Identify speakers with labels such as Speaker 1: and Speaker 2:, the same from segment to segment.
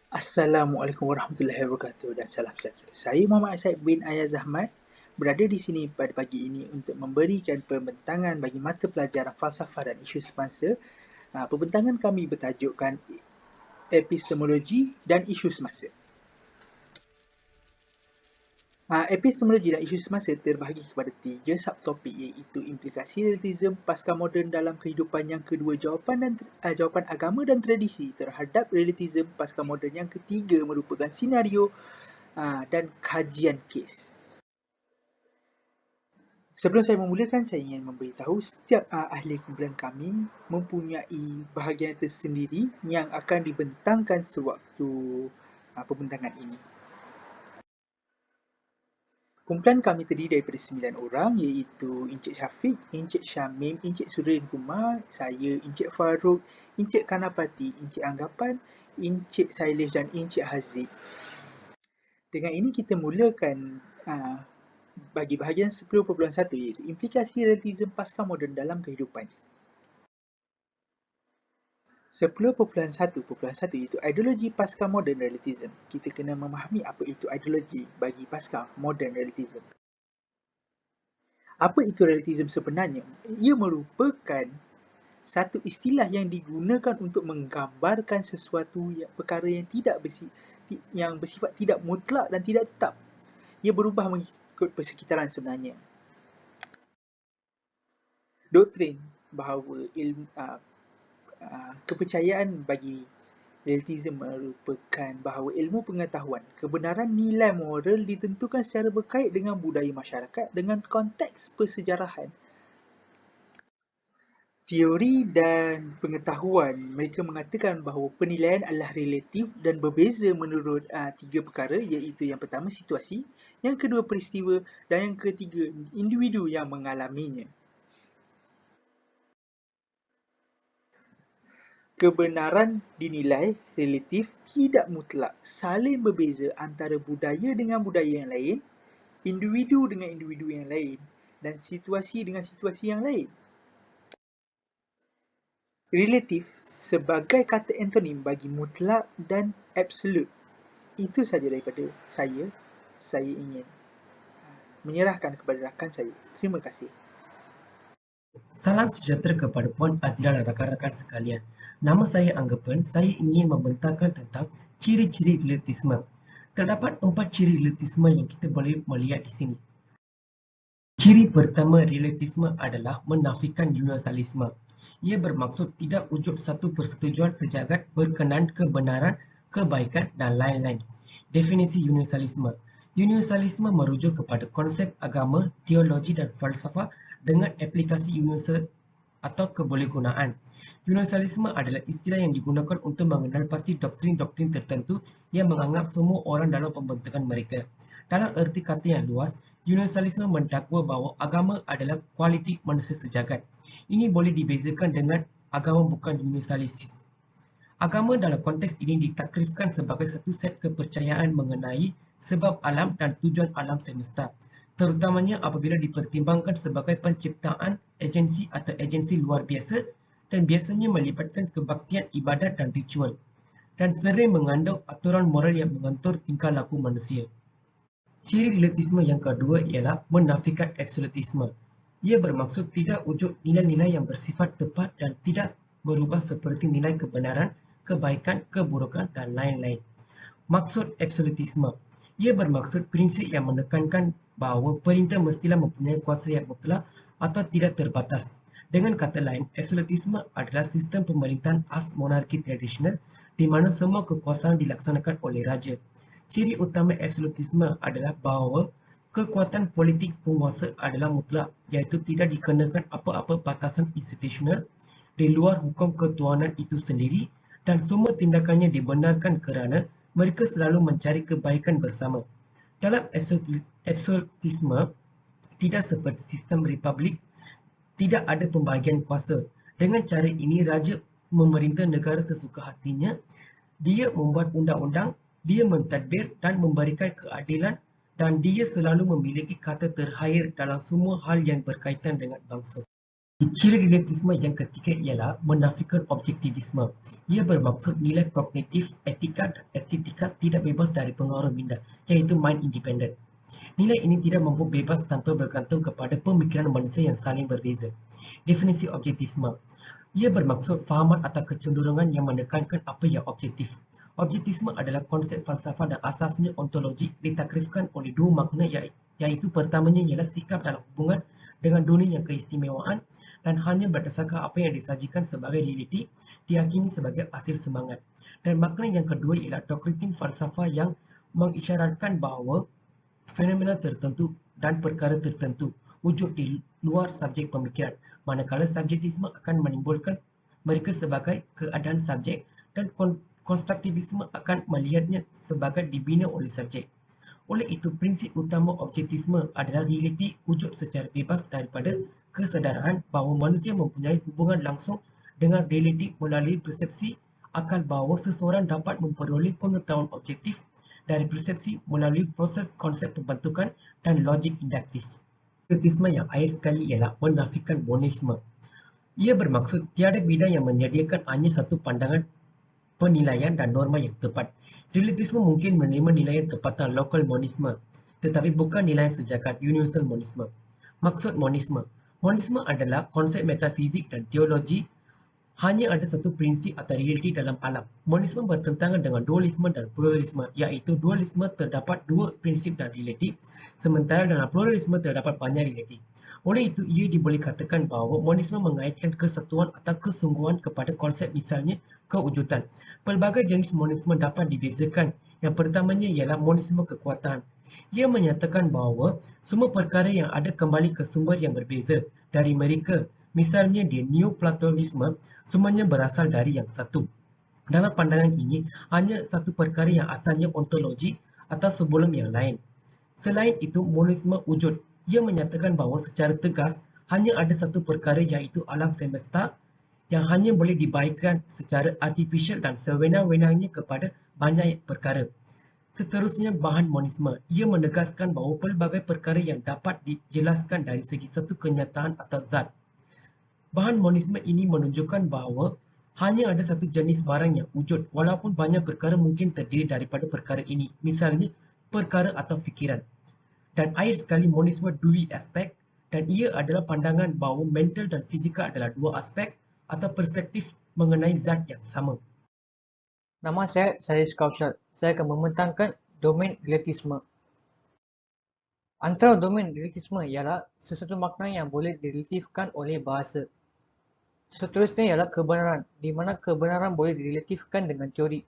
Speaker 1: Assalamualaikum warahmatullahi wabarakatuh dan salam sejahtera. Saya Muhammad Asyid bin Ayaz Ahmad berada di sini pada pagi ini untuk memberikan pembentangan bagi mata pelajaran falsafah dan isu semasa. Pembentangan kami bertajukkan epistemologi dan isu semasa. Epistemologi dan isu semasa terbahagi kepada 3 subtopik iaitu implikasi relativisme pasca moden dalam kehidupan, yang kedua jawapan agama dan tradisi terhadap relativisme pasca moden, yang ketiga merupakan senario dan kajian kes. Sebelum saya memulakan, saya ingin memberitahu setiap ahli kumpulan kami mempunyai bahagian tersendiri yang akan dibentangkan sewaktu pembentangan ini. Kumpulan kami terdiri daripada 9 orang iaitu Encik Syafiq, Encik Syamim, Encik Surin Kumar, saya, Encik Farouk, Encik Kanapati, Encik Anggapan, Encik Sailesh dan Encik Hazib. Dengan ini kita mulakan bagi bahagian 10.1 iaitu implikasi relativisme pasca moden dalam kehidupan. 10.1.1 iaitu ideologi pasca moden relativism. Kita kena memahami apa itu ideologi bagi pasca moden relativism. Apa itu relativism sebenarnya? Ia merupakan satu istilah yang digunakan untuk menggambarkan sesuatu perkara yang bersifat tidak mutlak dan tidak tetap. Ia berubah mengikut persekitaran sebenarnya. Doktrin bahawa kepercayaan bagi relativism merupakan bahawa ilmu pengetahuan, kebenaran nilai moral ditentukan secara berkait dengan budaya masyarakat dengan konteks persejarahan. Teori dan pengetahuan, mereka mengatakan bahawa penilaian adalah relatif dan berbeza menurut 3 perkara iaitu yang pertama situasi, yang kedua peristiwa dan yang ketiga individu yang mengalaminya. Kebenaran dinilai relatif, tidak mutlak, saling berbeza antara budaya dengan budaya yang lain, individu dengan individu yang lain dan situasi dengan situasi yang lain. Relatif sebagai kata antonim bagi mutlak dan absolut. Itu saja daripada saya. Saya ingin menyerahkan kepada rakan saya. Terima kasih.
Speaker 2: Salam sejahtera kepada Puan Adila dan rakan-rakan sekalian. Nama saya Anggapan. Saya ingin membentangkan tentang ciri-ciri relativisme. Terdapat 4 ciri relativisme yang kita boleh melihat di sini. Ciri pertama relativisme adalah menafikan universalisme. Ia bermaksud tidak wujud satu persetujuan sejagat berkenaan kebenaran, kebaikan dan lain-lain. Definisi universalisme. Universalisme merujuk kepada konsep agama, teologi dan falsafah dengan aplikasi universal atau kebolehgunaan. Universalisme adalah istilah yang digunakan untuk mengenal pasti doktrin-doktrin tertentu yang menganggap semua orang dalam pembentukan mereka. Dalam erti kata yang luas, universalisme mendakwa bahawa agama adalah kualiti manusia sejagat. Ini boleh dibezakan dengan agama bukan universalis. Agama dalam konteks ini ditakrifkan sebagai satu set kepercayaan mengenai sebab alam dan tujuan alam semesta, terutamanya apabila dipertimbangkan sebagai penciptaan agensi atau agensi luar biasa dan biasanya melibatkan kebaktian ibadat dan ritual, dan sering mengandung aturan moral yang mengatur tingkah laku manusia. Ciri relativisme yang kedua ialah menafikan absolutisme. Ia bermaksud tidak wujud nilai-nilai yang bersifat tepat dan tidak berubah seperti nilai kebenaran, kebaikan, keburukan dan lain-lain. Maksud absolutisme. Ia bermaksud prinsip yang menekankan bahawa perintah mestilah mempunyai kuasa yang mutlak atau tidak terbatas. Dengan kata lain, absolutisme adalah sistem pemerintahan khas monarki tradisional di mana semua kekuasaan dilaksanakan oleh raja. Ciri utama absolutisme adalah bahawa kekuatan politik penguasa adalah mutlak, iaitu tidak dikenakan apa-apa batasan institusional di luar hukum ketuanan itu sendiri dan semua tindakannya dibenarkan kerana mereka selalu mencari kebaikan bersama. Dalam absolutisme, tidak seperti sistem republik, tidak ada pembahagian kuasa. Dengan cara ini, raja memerintah negara sesuka hatinya, dia membuat undang-undang, dia mentadbir dan memberikan keadilan dan dia selalu memiliki kata terakhir dalam semua hal yang berkaitan dengan bangsa. Ciri relativisme yang ketiga ialah menafikan objektivisme. Ia bermaksud nilai kognitif, etika dan estetika tidak bebas dari pengaruh minda, iaitu mind independent. Nilai ini tidak mampu bebas tanpa bergantung kepada pemikiran manusia yang saling berbeza. Definisi objektivisme. Ia bermaksud fahaman atau kecenderungan yang menekankan apa yang objektif. Objektivisme adalah konsep falsafah dan asasnya ontologik ditakrifkan oleh dua makna iaitu pertamanya ialah sikap dalam hubungan dengan dunia yang keistimewaan dan hanya berdasarkan apa yang disajikan sebagai realiti diyakini sebagai hasil semangat. Dan makna yang kedua ialah doktrin falsafah yang mengisyaratkan bahawa fenomena tertentu dan perkara tertentu wujud di luar subjek pemikiran, manakala subjektivisme akan menimbulkan mereka sebagai keadaan subjek dan konstruktivisme akan melihatnya sebagai dibina oleh subjek. Oleh itu, prinsip utama objektivisme adalah realiti wujud secara bebas daripada kesedaran bahawa manusia mempunyai hubungan langsung dengan realiti melalui persepsi akal bahawa seseorang dapat memperoleh pengetahuan objektif dari persepsi melalui proses konsep pembentukan dan logik induktif. Relativisme yang akhir sekali ialah menafikan monisme. Ia bermaksud tiada bidang yang menyediakan hanya satu pandangan penilaian dan norma yang tepat. Relativisme mungkin menerima nilaian tempatan lokal monisme, tetapi bukan nilaian sejagat universal monisme. Maksud monisme. Monisme adalah konsep metafizik dan teologi hanya ada satu prinsip atau realiti dalam alam. Monisme bertentangan dengan dualisme dan pluralisme, iaitu dualisme terdapat dua prinsip dan realiti, sementara dalam pluralisme terdapat banyak realiti. Oleh itu, ia diboleh katakan bahawa monisme mengaitkan kesatuan atau kesungguhan kepada konsep misalnya kewujudan. Pelbagai jenis monisme dapat dibezakan. Yang pertamanya ialah monisme kekuatan. Ia menyatakan bahawa semua perkara yang ada kembali ke sumber yang berbeza dari mereka. Misalnya di Neoplatonisme, semuanya berasal dari yang satu. Dalam pandangan ini, hanya satu perkara yang asalnya ontologi atau sebelum yang lain. Selain itu, monisme wujud. Ia menyatakan bahawa secara tegas, hanya ada satu perkara iaitu alam semesta yang hanya boleh dibaikkan secara artifisial dan sewenang-wenangnya kepada banyak perkara. Seterusnya, bahan monisme. Ia menegaskan bahawa pelbagai perkara yang dapat dijelaskan dari segi satu kenyataan atau zat. Bahan monisme ini menunjukkan bahawa hanya ada satu jenis barang yang wujud, walaupun banyak perkara mungkin terdiri daripada perkara ini, misalnya perkara atau fikiran. Dan akhir sekali, monisme dui aspek, dan ia adalah pandangan bahawa mental dan fizikal adalah dua aspek atau perspektif mengenai zat yang sama.
Speaker 3: Nama saya Kaushal. Saya akan membentangkan domain relativisme. Antara domain relativisme ialah sesuatu makna yang boleh direlatifkan oleh bahasa. Seterusnya ialah kebenaran, di mana kebenaran boleh direlatifkan dengan teori.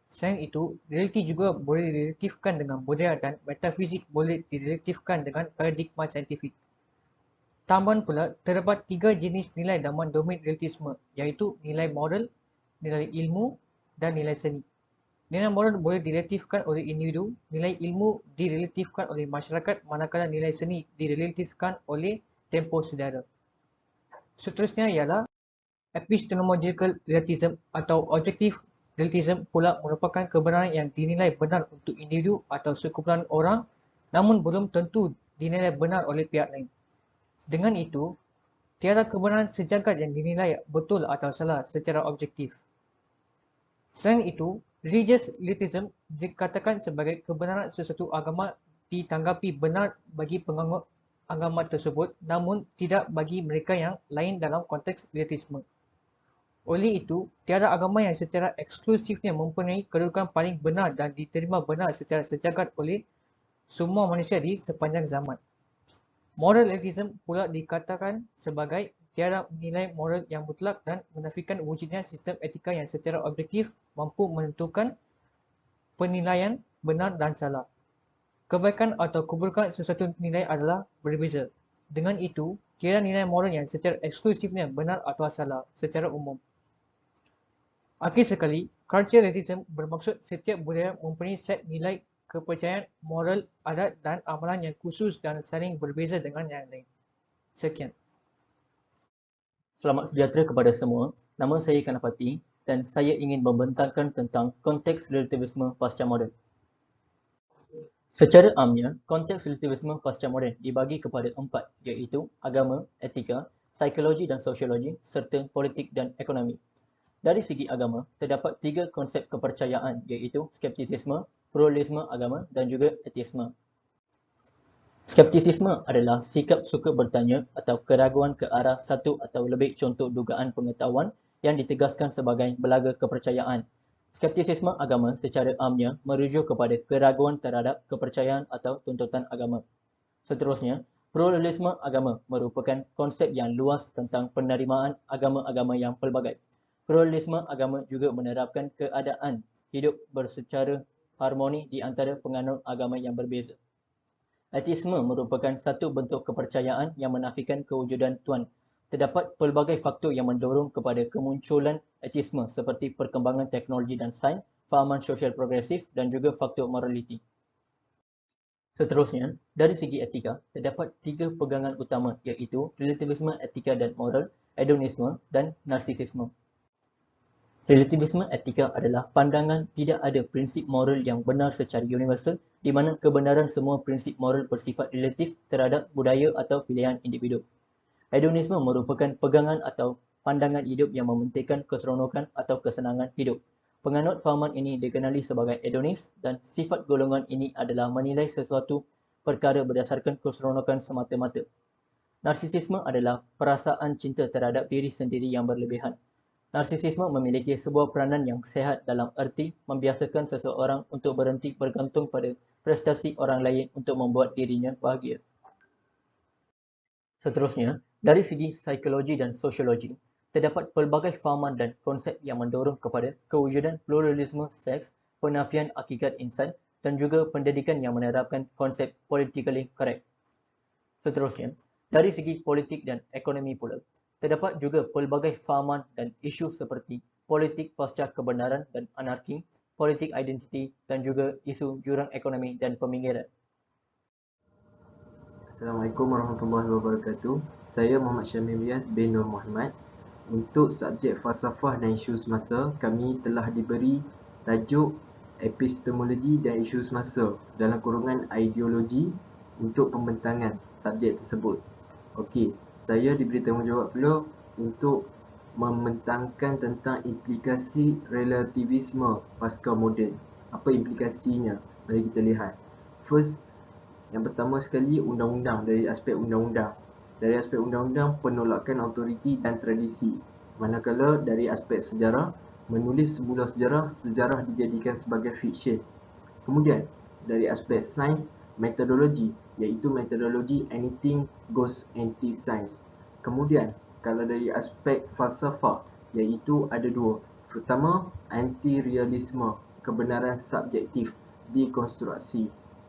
Speaker 3: Selain itu, realiti juga boleh direlatifkan dengan budaya dan metafizik boleh direlatifkan dengan paradigma saintifik. Tambahan pula, terdapat tiga jenis nilai dalam domain relativisme, iaitu nilai moral, nilai ilmu, dan nilai seni. Nilai moral boleh direlatifkan oleh individu, nilai ilmu direlatifkan oleh masyarakat, manakala nilai seni direlatifkan oleh tempoh sejarah. Seterusnya ialah epistemological relativism atau objective relativism pula merupakan kebenaran yang dinilai benar untuk individu atau sekumpulan orang namun belum tentu dinilai benar oleh pihak lain. Dengan itu, tiada kebenaran sejagat yang dinilai betul atau salah secara objektif. Selain itu, religious relativism dikatakan sebagai kebenaran sesuatu agama ditanggapi benar bagi penganut agama tersebut namun tidak bagi mereka yang lain dalam konteks relativisme. Oleh itu, tiada agama yang secara eksklusifnya mempunyai kedudukan paling benar dan diterima benar secara sejagat oleh semua manusia di sepanjang zaman. Moral relativism pula dikatakan sebagai tiada nilai moral yang mutlak dan menafikan wujudnya sistem etika yang secara objektif mampu menentukan penilaian benar dan salah. Kebaikan atau keburukan sesuatu nilai adalah berbeza. Dengan itu, tiada nilai moral yang secara eksklusifnya benar atau salah secara umum. Akhir sekali, cultural relativism bermaksud setiap budaya mempunyai set nilai kepercayaan, moral, adat dan amalan yang khusus dan saling berbeza dengan yang lain. Sekian.
Speaker 4: Selamat sejahtera kepada semua. Nama saya Kanapati dan saya ingin membentangkan tentang konteks relativisme pasca moden. Secara amnya, konteks relativisme pasca moden dibagi kepada empat, iaitu agama, etika, psikologi dan sosiologi, serta politik dan ekonomi. Dari segi agama, terdapat 3 konsep kepercayaan iaitu skeptisisme, pluralisme agama dan juga ateisme. Skeptisisme adalah sikap suka bertanya atau keraguan ke arah satu atau lebih contoh dugaan pengetahuan yang ditegaskan sebagai belaga kepercayaan. Skeptisisme agama secara amnya merujuk kepada keraguan terhadap kepercayaan atau tuntutan agama. Seterusnya, pluralisme agama merupakan konsep yang luas tentang penerimaan agama-agama yang pelbagai. Pluralisme agama juga menerapkan keadaan hidup bersecara harmoni di antara penganut agama yang berbeza. Ateisme merupakan satu bentuk kepercayaan yang menafikan kewujudan Tuhan. Terdapat pelbagai faktor yang mendorong kepada kemunculan ateisme seperti perkembangan teknologi dan sains, fahaman sosial progresif dan juga faktor moraliti. Seterusnya, dari segi etika, terdapat 3 pegangan utama iaitu relativisme etika dan moral, hedonisme dan narsisisme. Relativisme etika adalah pandangan tidak ada prinsip moral yang benar secara universal di mana kebenaran semua prinsip moral bersifat relatif terhadap budaya atau pilihan individu. Hedonisme merupakan pegangan atau pandangan hidup yang mementingkan keseronokan atau kesenangan hidup. Penganut fahaman ini dikenali sebagai hedonis dan sifat golongan ini adalah menilai sesuatu perkara berdasarkan keseronokan semata-mata. Narsisisme adalah perasaan cinta terhadap diri sendiri yang berlebihan. Narsisisme memiliki sebuah peranan yang sehat dalam erti membiasakan seseorang untuk berhenti bergantung pada prestasi orang lain untuk membuat dirinya bahagia. Seterusnya, dari segi psikologi dan sosiologi, terdapat pelbagai fahaman dan konsep yang mendorong kepada kewujudan pluralisme seks, penafian hakikat insan dan juga pendidikan yang menerapkan konsep politically correct. Seterusnya, dari segi politik dan ekonomi pula, terdapat juga pelbagai fahaman dan isu seperti politik pasca kebenaran dan anarki, politik identiti dan juga isu jurang ekonomi dan peminggiran.
Speaker 5: Assalamualaikum warahmatullahi wabarakatuh. Saya Muhammad Syamil Riaz bin Nur Muhammad. Untuk subjek falsafah dan isu semasa, kami telah diberi tajuk epistemologi dan isu semasa dalam kurungan ideologi untuk pembentangan subjek tersebut. Okey, saya diberi tanggungjawab pula untuk membentangkan tentang implikasi relativisme pasca moden. Apa implikasinya? Mari kita lihat. First, yang pertama sekali, undang-undang. Dari aspek undang-undang. Dari aspek undang-undang, penolakan autoriti dan tradisi. Manakala dari aspek sejarah, menulis sebuah sejarah, sejarah dijadikan sebagai fiksyen. Kemudian, dari aspek sains, metodologi, iaitu metodologi anything goes anti-science. Kemudian, kalau dari aspek falsafah, iaitu ada 2. Pertama, anti-realisme, kebenaran subjektif, dekonstruksi.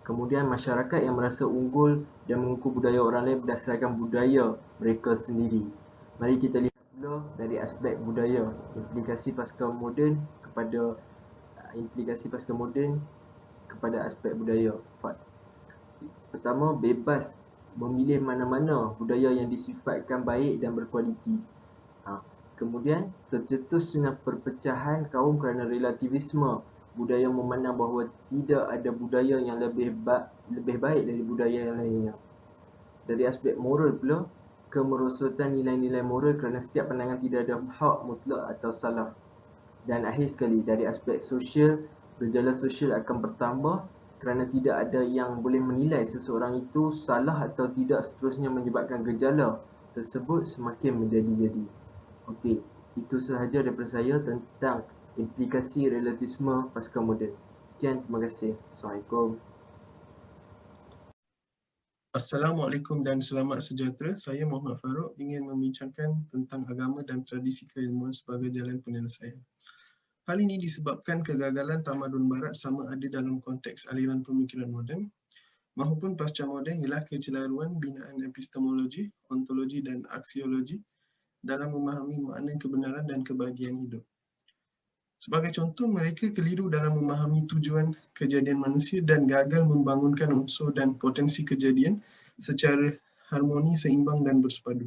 Speaker 5: Kemudian masyarakat yang merasa unggul dan mengukur budaya orang lain berdasarkan budaya mereka sendiri. Mari kita lihat pula dari aspek budaya, implikasi pasca moden kepada aspek budaya. Pertama, bebas memilih mana-mana budaya yang disifatkan baik dan berkualiti. Kemudian, tercetus dengan perpecahan kaum kerana relativisme. Budaya memandang bahawa tidak ada budaya yang lebih baik dari budaya yang lainnya. Dari aspek moral pula, kemerosotan nilai-nilai moral kerana setiap pandangan tidak ada hak mutlak atau salah. Dan akhir sekali, dari aspek sosial, gejala sosial akan bertambah kerana tidak ada yang boleh menilai seseorang itu salah atau tidak, seterusnya menyebabkan gejala tersebut semakin menjadi-jadi. Okey, itu sahaja daripada saya tentang implikasi relativisme pasca moden. Sekian, terima kasih. Assalamualaikum.
Speaker 6: Assalamualaikum dan selamat sejahtera. Saya Muhammad Farouk ingin membincangkan tentang agama dan tradisi keilmuan sebagai jalan penyelesaian. Hal ini disebabkan kegagalan tamadun barat sama ada dalam konteks aliran pemikiran moden maupun pasca moden ialah kecelaruan binaan epistemologi, ontologi dan aksiologi dalam memahami makna kebenaran dan kebahagiaan hidup. Sebagai contoh, mereka keliru dalam memahami tujuan kejadian manusia dan gagal membangunkan unsur dan potensi kejadian secara harmoni, seimbang dan bersepadu.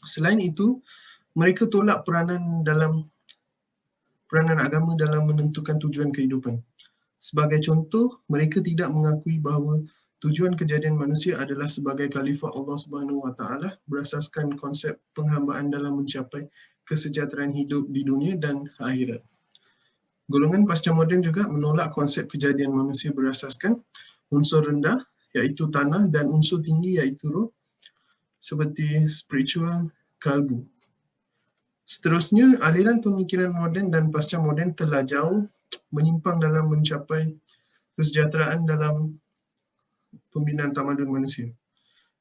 Speaker 6: Selain itu, mereka tolak peranan agama dalam menentukan tujuan kehidupan. Sebagai contoh, mereka tidak mengakui bahawa Tujuan kejadian manusia adalah sebagai khalifah Allah Subhanahu Wa Taala berasaskan konsep penghambaan dalam mencapai kesejahteraan hidup di dunia dan akhirat. Golongan pasca moden juga menolak konsep kejadian manusia berasaskan unsur rendah iaitu tanah dan unsur tinggi iaitu roh seperti spiritual kalbu. Seterusnya, aliran pemikiran moden dan pasca moden telah jauh menyimpang dalam mencapai kesejahteraan dalam pembinaan tamadun manusia.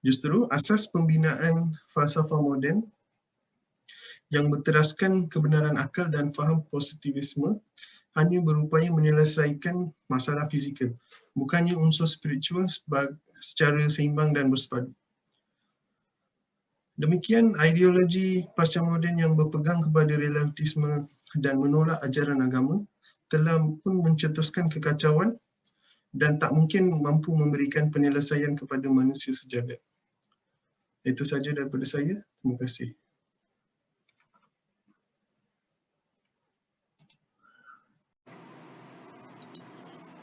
Speaker 6: Justru, asas pembinaan falsafah moden yang berteraskan kebenaran akal dan faham positivisme hanya berupaya menyelesaikan masalah fizikal, bukannya unsur spiritual secara seimbang dan bersepadu. Demikian ideologi pasca moden yang berpegang kepada relativisme dan menolak ajaran agama telah pun mencetuskan kekacauan dan tak mungkin mampu memberikan penyelesaian kepada manusia sejagat. Itu sahaja daripada saya. Terima kasih.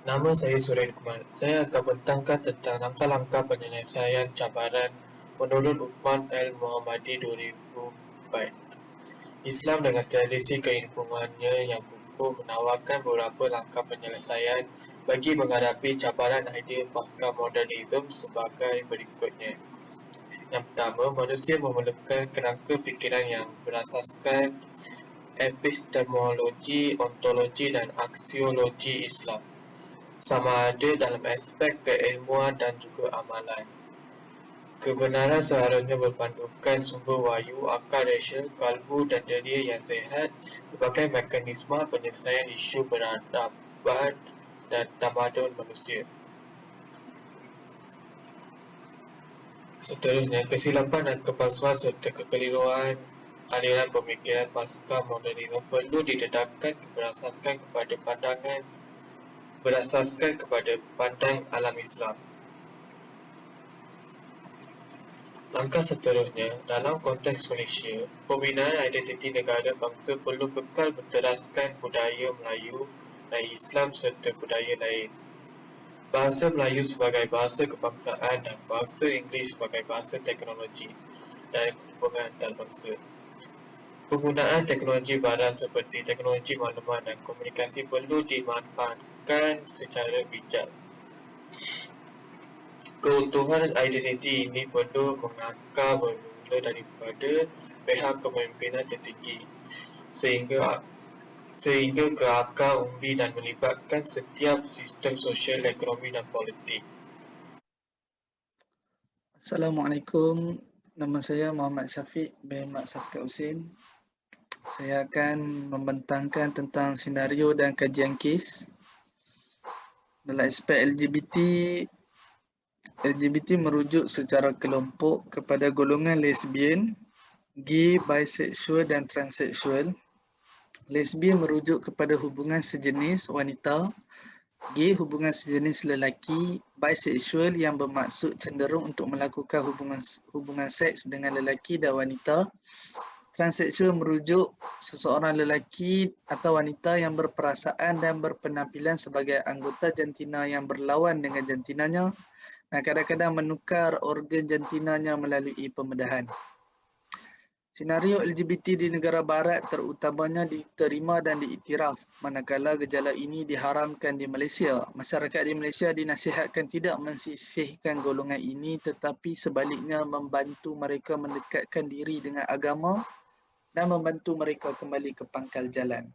Speaker 7: Nama saya Suren Kumar. Saya akan bentangkan tentang langkah-langkah penyelesaian cabaran menurut Uthman Al-Muhammadi 2004. Islam dengan tradisi keilmuannya yang kukuh menawarkan beberapa langkah penyelesaian bagi menghadapi cabaran idea pasca modernisme sebagai berikutnya. Yang pertama, manusia memerlukan kerangka fikiran yang berasaskan epistemologi, ontologi dan aksiologi Islam, sama ada dalam aspek keilmuan dan juga amalan. Kebenaran seharusnya berpandukan sumber wahyu, akal rasional, kalbu dan dunia yang sihat sebagai mekanisme penyelesaian isu peradaban dan tamadun manusia. Seterusnya, kesilapan dan kepalsuan serta kekeliruan aliran pemikiran pasca modernisme perlu didedahkan berasaskan kepada pandang alam Islam. Langkah seterusnya, dalam konteks Malaysia, pembinaan identiti negara bangsa perlu kekal berteraskan budaya Melayu dan Islam serta budaya lain. Bahasa Melayu sebagai bahasa kebangsaan dan bahasa Inggeris sebagai bahasa teknologi dan hubungan antarabangsa. Penggunaan teknologi barat seperti teknologi maklumat dan komunikasi perlu dimanfaatkan secara bijak. Keutuhan identiti ini perlu mengakar bermula daripada pihak kepimpinan tertinggi sehingga ke akar umbi dan melibatkan setiap sistem sosial, ekonomi dan politik.
Speaker 8: Assalamualaikum. Nama saya Muhammad Syafiq bin Mat Safkat Husin. Saya akan membentangkan tentang senario dan kajian kes. Dalam aspek LGBT merujuk secara kelompok kepada golongan lesbian, gay, bisexual dan transseksual. Lesbian merujuk kepada hubungan sejenis wanita, gay hubungan sejenis lelaki, bisexual yang bermaksud cenderung untuk melakukan hubungan seks dengan lelaki dan wanita. Transseksual merujuk seseorang lelaki atau wanita yang berperasaan dan berpenampilan sebagai anggota jantina yang berlawan dengan jantinanya dan kadang-kadang menukar organ jantinanya melalui pembedahan. Senario LGBT di negara barat terutamanya diterima dan diiktiraf, manakala gejala ini diharamkan di Malaysia. Masyarakat di Malaysia dinasihatkan tidak mensisihkan golongan ini tetapi sebaliknya membantu mereka mendekatkan diri dengan agama dan membantu mereka kembali ke pangkal jalan.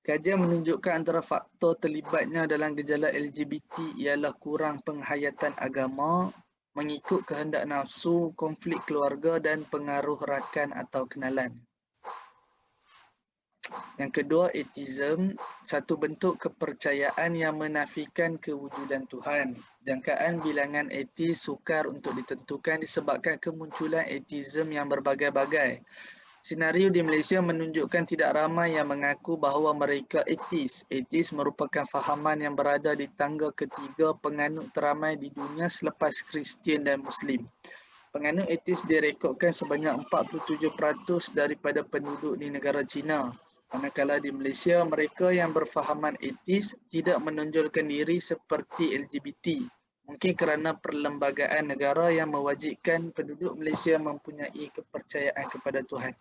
Speaker 8: Kajian menunjukkan antara faktor terlibatnya dalam gejala LGBT ialah kurang penghayatan agama, mengikut kehendak nafsu, konflik keluarga dan pengaruh rakan atau kenalan. Yang kedua, atheism, satu bentuk kepercayaan yang menafikan kewujudan Tuhan. Jangkaan bilangan ateis sukar untuk ditentukan disebabkan kemunculan atheism yang berbagai-bagai. Senario di Malaysia menunjukkan tidak ramai yang mengaku bahawa mereka ateis. Ateis merupakan fahaman yang berada di tangga ketiga penganut teramai di dunia selepas Kristian dan Muslim. Penganut ateis direkodkan sebanyak 47% daripada penduduk di negara China. Manakala di Malaysia, mereka yang berfahaman ateis tidak menonjolkan diri seperti LGBT. Mungkin kerana perlembagaan negara yang mewajibkan penduduk Malaysia mempunyai kepercayaan kepada Tuhan.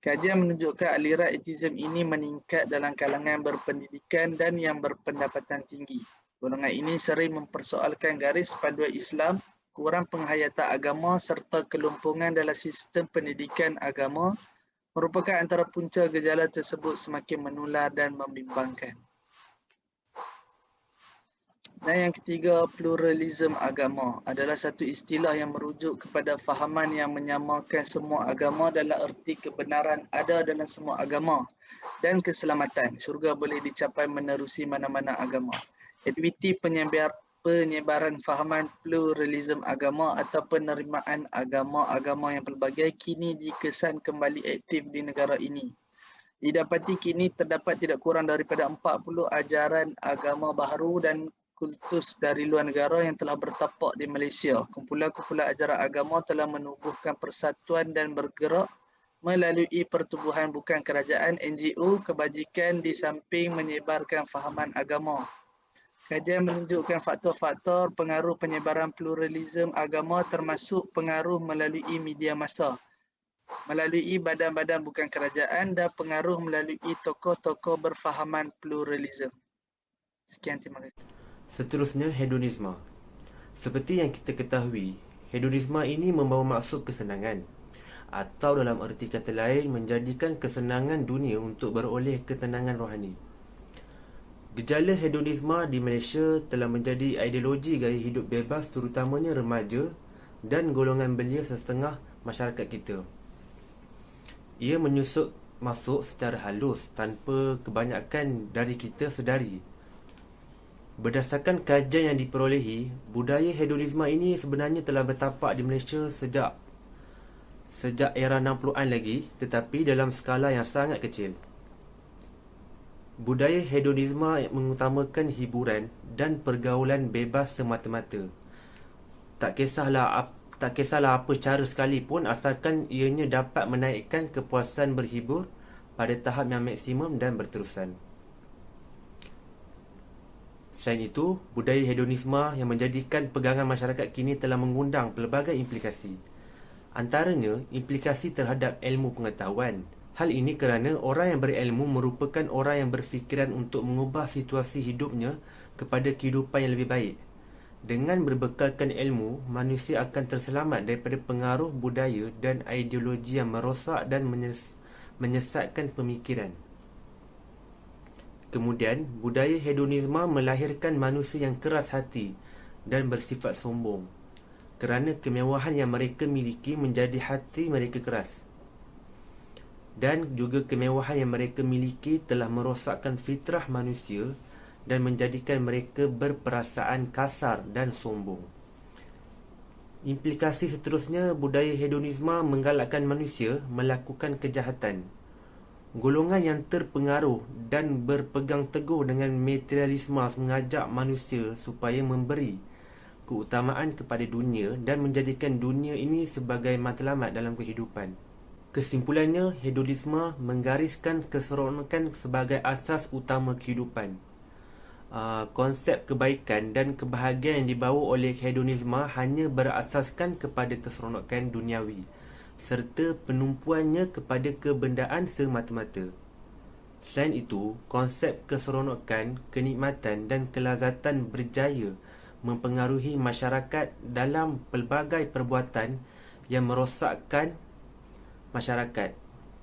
Speaker 8: Kajian menunjukkan aliran ateisme ini meningkat dalam kalangan berpendidikan dan yang berpendapatan tinggi. Golongan ini sering mempersoalkan garis panduan Islam, kurang penghayatan agama serta kelumpungan dalam sistem pendidikan agama merupakan antara punca gejala tersebut semakin menular dan membimbangkan. Dan yang ketiga, pluralisme agama adalah satu istilah yang merujuk kepada fahaman yang menyamakan semua agama dalam erti kebenaran ada dalam semua agama dan keselamatan. Syurga boleh dicapai menerusi mana-mana agama. Aktiviti penyebaran fahaman pluralisme agama atau penerimaan agama-agama yang pelbagai kini dikesan kembali aktif di negara ini. Didapati kini terdapat tidak kurang daripada 40 ajaran agama baharu dan kultus dari luar negara yang telah bertapak di Malaysia. Kumpulan-kumpulan ajaran agama telah menubuhkan persatuan dan bergerak melalui pertubuhan bukan kerajaan, NGO, kebajikan di samping menyebarkan fahaman agama. Kajian menunjukkan faktor-faktor pengaruh penyebaran pluralisme agama termasuk pengaruh melalui media massa, melalui badan-badan bukan kerajaan dan pengaruh melalui tokoh-tokoh berfahaman pluralisme. Sekian, terima kasih.
Speaker 9: Seterusnya, hedonisme. Seperti yang kita ketahui, hedonisme ini membawa maksud kesenangan, atau dalam erti kata lain menjadikan kesenangan dunia untuk beroleh ketenangan rohani. Gejala hedonisme di Malaysia telah menjadi ideologi gaya hidup bebas terutamanya remaja dan golongan belia setengah masyarakat kita. Ia menyusup masuk secara halus tanpa kebanyakan dari kita sedari. Berdasarkan kajian yang diperolehi, budaya hedonisme ini sebenarnya telah bertapak di Malaysia sejak era 60-an lagi, tetapi dalam skala yang sangat kecil. Budaya hedonisme mengutamakan hiburan dan pergaulan bebas semata-mata. Tak kisahlah apa cara sekalipun, asalkan ianya dapat menaikkan kepuasan berhibur pada tahap yang maksimum dan berterusan. Selain itu, budaya hedonisme yang menjadikan pegangan masyarakat kini telah mengundang pelbagai implikasi. Antaranya, implikasi terhadap ilmu pengetahuan. Hal ini kerana orang yang berilmu merupakan orang yang berfikiran untuk mengubah situasi hidupnya kepada kehidupan yang lebih baik. Dengan berbekalkan ilmu, manusia akan terselamat daripada pengaruh budaya dan ideologi yang merosak dan menyesatkan pemikiran. Kemudian, budaya hedonisme melahirkan manusia yang keras hati dan bersifat sombong kerana kemewahan yang mereka miliki menjadi hati mereka keras. Dan juga kemewahan yang mereka miliki telah merosakkan fitrah manusia dan menjadikan mereka berperasaan kasar dan sombong. Implikasi seterusnya, budaya hedonisme menggalakkan manusia melakukan kejahatan. Golongan yang terpengaruh dan berpegang teguh dengan materialisme mengajak manusia supaya memberi keutamaan kepada dunia dan menjadikan dunia ini sebagai matlamat dalam kehidupan. Kesimpulannya, hedonisme menggariskan keseronokan sebagai asas utama kehidupan. Konsep kebaikan dan kebahagiaan yang dibawa oleh hedonisme hanya berasaskan kepada keseronokan duniawi serta penumpuannya kepada kebendaan semata-mata. Selain itu, konsep keseronokan, kenikmatan dan kelazatan berjaya mempengaruhi masyarakat dalam pelbagai perbuatan yang merosakkan masyarakat.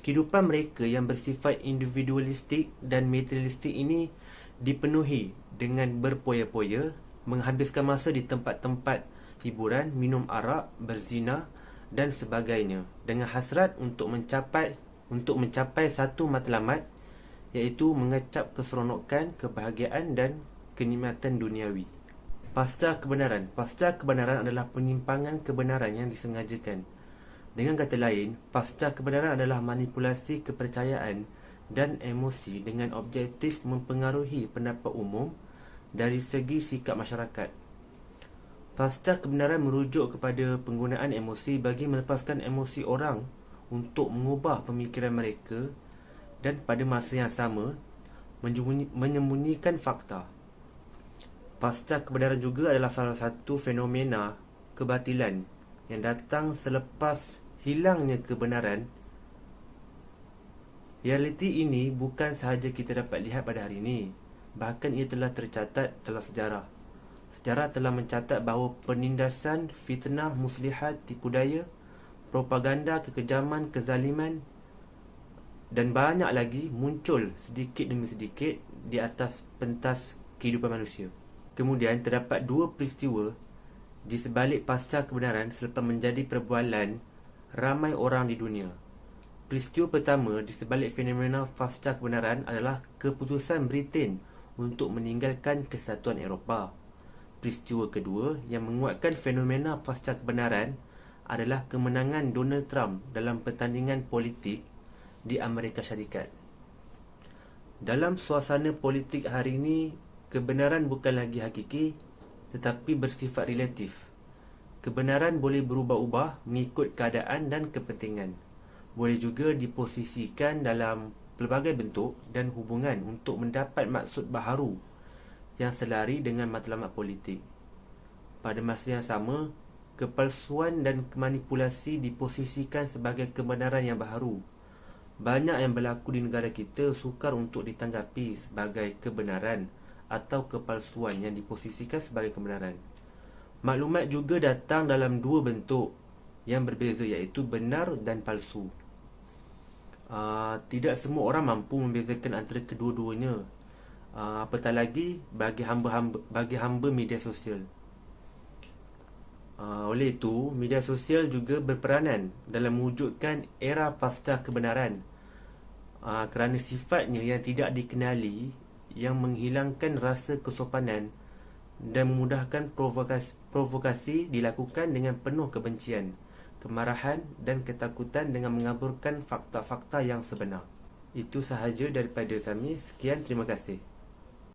Speaker 9: Kehidupan mereka yang bersifat individualistik dan materialistik ini dipenuhi dengan berpoya-poya, menghabiskan masa di tempat-tempat hiburan, minum arak, berzina dan sebagainya, dengan hasrat untuk mencapai satu matlamat, iaitu mengecap keseronokan, kebahagiaan dan kenikmatan duniawi. Pasca kebenaran adalah penyimpangan kebenaran yang disengajakan. Dengan kata lain, pasca kebenaran adalah manipulasi kepercayaan dan emosi dengan objektif mempengaruhi pendapat umum dari segi sikap masyarakat. Pasca kebenaran merujuk kepada penggunaan emosi bagi melepaskan emosi orang untuk mengubah pemikiran mereka dan pada masa yang sama menyembunyikan fakta. Pasca kebenaran juga adalah salah satu fenomena kebatilan yang datang selepas hilangnya kebenaran. Realiti ini bukan sahaja kita dapat lihat pada hari ini, bahkan ia telah tercatat dalam sejarah. Sejarah telah mencatat bahawa penindasan, fitnah, muslihat, tipu daya, propaganda, kekejaman, kezaliman dan banyak lagi muncul sedikit demi sedikit di atas pentas kehidupan manusia. Kemudian terdapat dua peristiwa di sebalik pasca kebenaran selepas menjadi perbualan ramai orang di dunia. Peristiwa pertama di sebalik fenomena pasca kebenaran adalah keputusan Britain untuk meninggalkan Kesatuan Eropah. Peristiwa kedua yang menguatkan fenomena pasca kebenaran adalah kemenangan Donald Trump dalam pertandingan politik di Amerika Syarikat. Dalam suasana politik hari ini, kebenaran bukan lagi hakiki tetapi bersifat relatif. Kebenaran boleh berubah-ubah mengikut keadaan dan kepentingan. Boleh juga diposisikan dalam pelbagai bentuk dan hubungan untuk mendapat maksud baharu yang selari dengan matlamat politik. Pada masa yang sama, kepalsuan dan kemanipulasi diposisikan sebagai kebenaran yang baharu. Banyak yang berlaku di negara kita sukar untuk ditanggapi sebagai kebenaran atau kepalsuan yang diposisikan sebagai kebenaran. Maklumat juga datang dalam dua bentuk yang berbeza, iaitu benar dan palsu. Tidak semua orang mampu membezakan antara kedua-duanya, apatah lagi bagi hamba media sosial. Oleh itu, media sosial juga berperanan dalam mewujudkan era pasca kebenaran, kerana sifatnya yang tidak dikenali yang menghilangkan rasa kesopanan dan memudahkan provokasi dilakukan dengan penuh kebencian, kemarahan dan ketakutan dengan mengaburkan fakta-fakta yang sebenar. Itu sahaja daripada kami. Sekian, terima kasih.